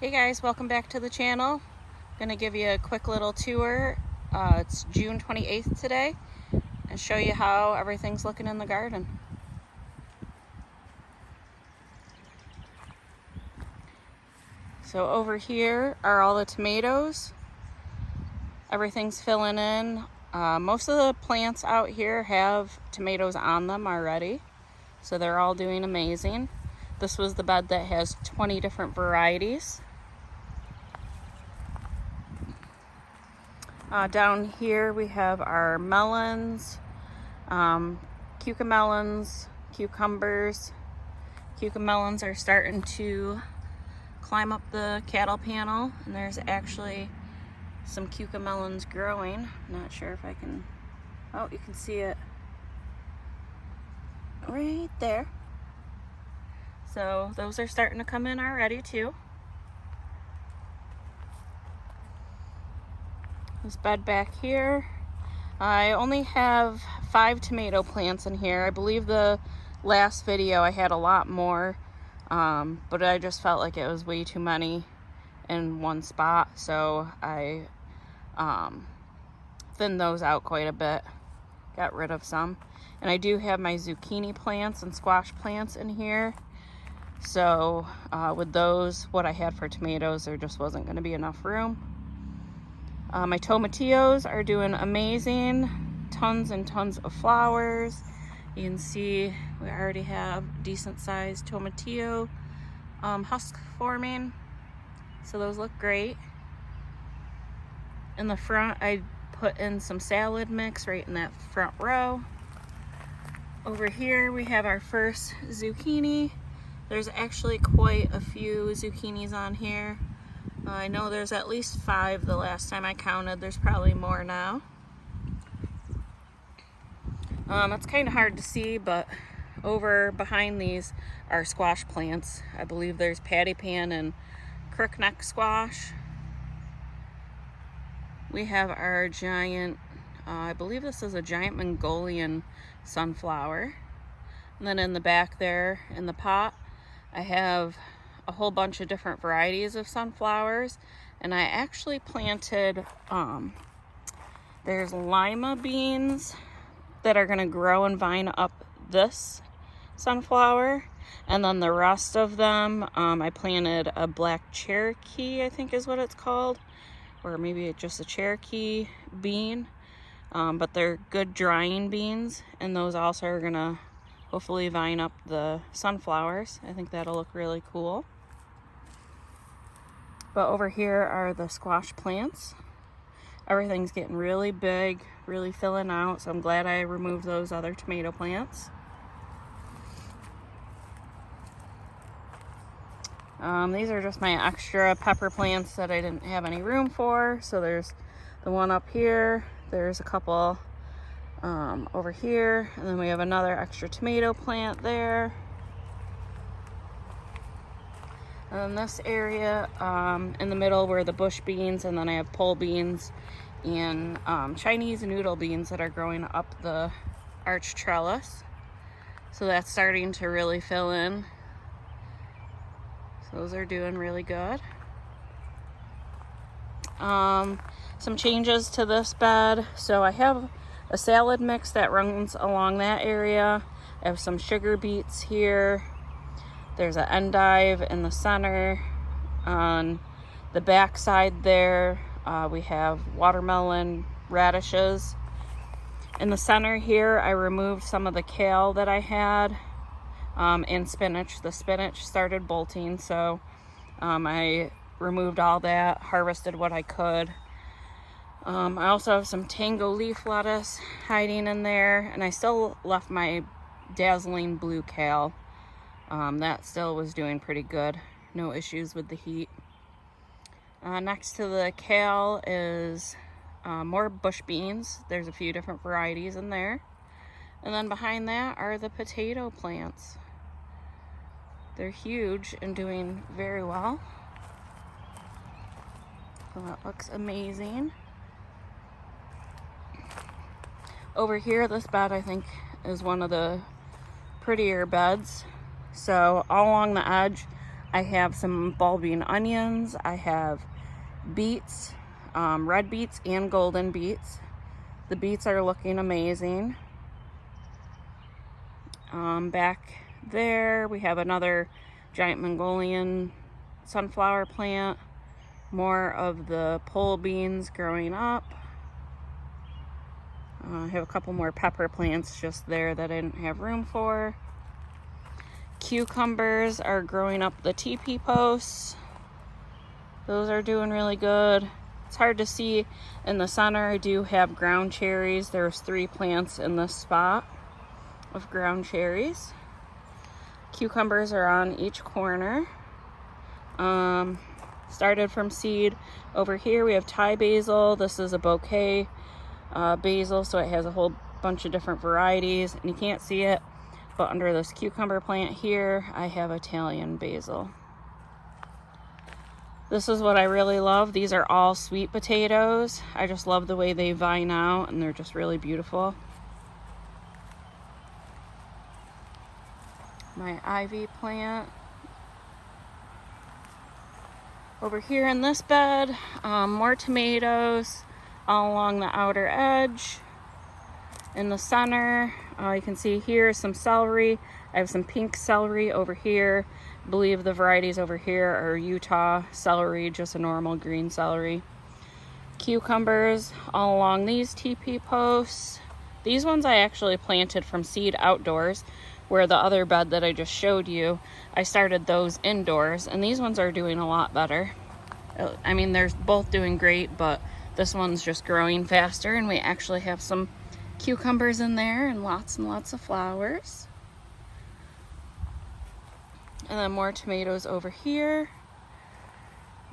Hey guys, welcome back to the channel. I'm gonna give you a quick little tour. It's June 28th today and show you how everything's looking in the garden. So over here are all the tomatoes. Everything's filling in. Most of the plants out here have tomatoes on them already, so they're all doing amazing. This was the bed that has 20 different varieties. Down here we have our melons, cucamelons, cucumbers. Cucamelons are starting to climb up the cattle panel, and there's actually some cucamelons growing. I'm not sure if I can, oh, you can see it right there. So those are starting to come in already too. This bed back here, I only have 5 tomato plants in here. I believe the last video I had a lot more, but I just felt like it was way too many in one spot, so I thinned those out quite a bit, got rid of some. And I do have my zucchini plants and squash plants in here, so with those, what I had for tomatoes, there just wasn't going to be enough room. My tomatillos are doing amazing. Tons and tons of flowers. You can see we already have decent sized tomatillo husk forming. So those look great. In the front, I put in some salad mix right in that front row. Over here we have our first zucchini. There's actually quite a few zucchinis on here. I know there's at least 5 the last time I counted. There's probably more now. It's kind of hard to see, but over behind these are squash plants. I believe there's patty pan and crookneck squash. We have our giant, I believe this is a giant Mongolian sunflower. And then in the back there in the pot, I have a whole bunch of different varieties of sunflowers, and I actually planted there's lima beans that are going to grow and vine up this sunflower, and then the rest of them I planted a black Cherokee, I think is what it's called, or maybe it's just a Cherokee bean, but they're good drying beans, and those also are going to hopefully vine up the sunflowers. I think that'll look really cool. But over here are the squash plants. Everything's getting really big, really filling out, so I'm glad I removed those other tomato plants. These are just my extra pepper plants that I didn't have any room for. So there's the one up here, there's a couple over here, and then we have another extra tomato plant there. And then this area in the middle were the bush beans, and then I have pole beans and Chinese noodle beans that are growing up the arch trellis. So that's starting to really fill in. So those are doing really good. Some changes to this bed. So I have a salad mix that runs along that area. I have some sugar beets here. There's an endive in the center. On the back side there, we have watermelon radishes. In the center here, I removed some of the kale that I had, and spinach. The spinach started bolting, so I removed all that, harvested what I could. I also have some tango leaf lettuce hiding in there, and I still left my dazzling blue kale. That still was doing pretty good. No issues with the heat. Next to the kale is more bush beans. There's a few different varieties in there. And then behind that are the potato plants. They're huge and doing very well. So that looks amazing. Over here, this bed I think is one of the prettier beds. So all along the edge I have some bulbing onions. I have beets, red beets and golden beets. The beets are looking amazing. Back there we have another giant Mongolian sunflower plant. More of the pole beans growing up. I have a couple more pepper plants just there that I didn't have room for. Cucumbers are growing up the teepee posts. Those are doing really good. It's hard to see in the center. I do have ground cherries. There's 3 plants in this spot of ground cherries. Cucumbers are on each corner. Started from seed. Over here we have Thai basil. This is a bouquet basil, so it has a whole bunch of different varieties, and you can't see it, but under this cucumber plant here I have Italian basil. This is what I really love. These are all sweet potatoes. I just love the way they vine out, and they're just really beautiful. My ivy plant. Over here in this bed, more tomatoes all along the outer edge. In the center, you can see here some celery. I have some pink celery over here. I believe the varieties over here are Utah celery, just a normal green celery. Cucumbers all along these teepee posts. These ones I actually planted from seed outdoors, where the other bed that I just showed you, I started those indoors, and these ones are doing a lot better. I mean, they're both doing great, but this one's just growing faster, and we actually have some cucumbers in there and lots of flowers. And then more tomatoes over here.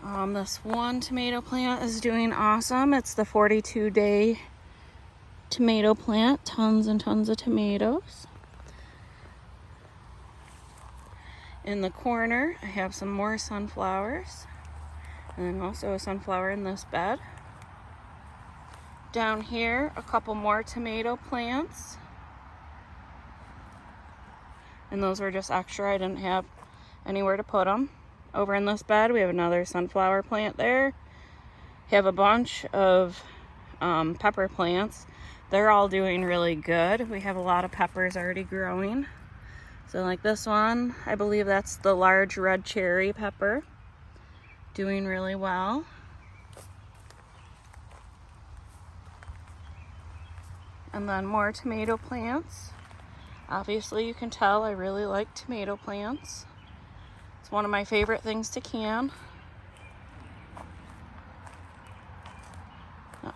This one tomato plant is doing awesome. It's the 42-day tomato plant. Tons and tons of tomatoes. In the corner, I have some more sunflowers, and then also a sunflower in this bed. Down here, a couple more tomato plants, and those were just extra. I didn't have anywhere to put them. Over in this bed, we have another sunflower plant there. We have a bunch of pepper plants. They're all doing really good. We have a lot of peppers already growing. So like this one, I believe that's the large red cherry pepper, doing really well. And then more tomato plants. Obviously you can tell I really like tomato plants. It's one of my favorite things to can.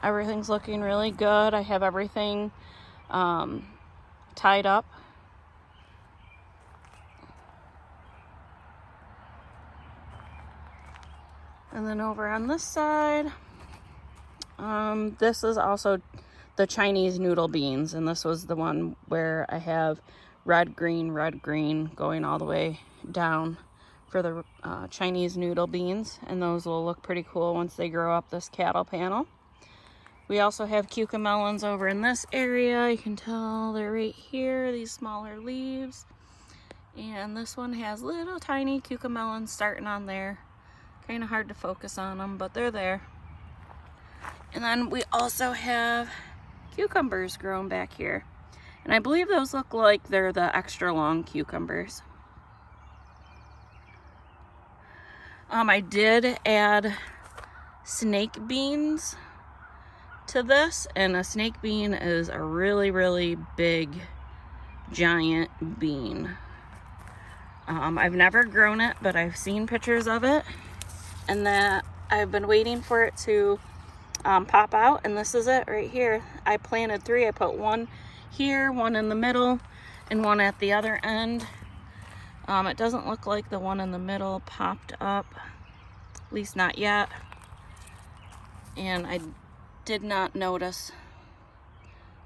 Everything's looking really good. I have everything tied up. And then over on this side, this is also the Chinese noodle beans, and this was the one where I have red, green going all the way down for the Chinese noodle beans, and those will look pretty cool once they grow up this cattle panel. We also have cucamelons over in this area. You can tell they're right here, these smaller leaves. And this one has little tiny cucamelons starting on there. Kind of hard to focus on them, but they're there. And then we also have cucumbers growing back here. And I believe those look like they're the extra long cucumbers. I did add snake beans to this, and a snake bean is a really big, giant bean. I've never grown it, but I've seen pictures of it, and that I've been waiting for it to pop out, and this is it right here. I planted 3. I put one here, one in the middle, and one at the other end. It doesn't look like the one in the middle popped up, at least not yet. And I did not notice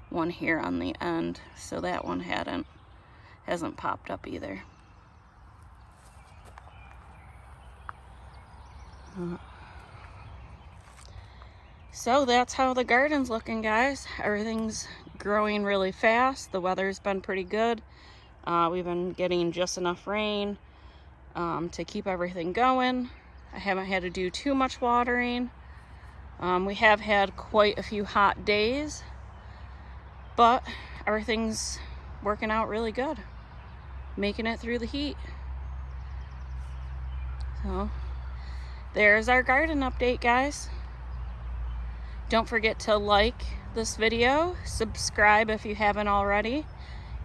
one here on the end, so that one hasn't popped up either. So that's how the garden's looking, guys. Everything's growing really fast. The weather's been pretty good. We've been getting just enough rain. to keep everything going. I haven't had to do too much watering. We have had quite a few hot days, but everything's working out really good, making it through the heat. So there's our garden update, guys. Don't forget to like this video, subscribe if you haven't already,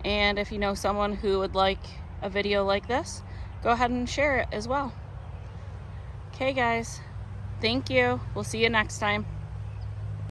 and if you know someone who would like a video like this, go ahead and share it as well. Okay guys, thank you. We'll see you next time.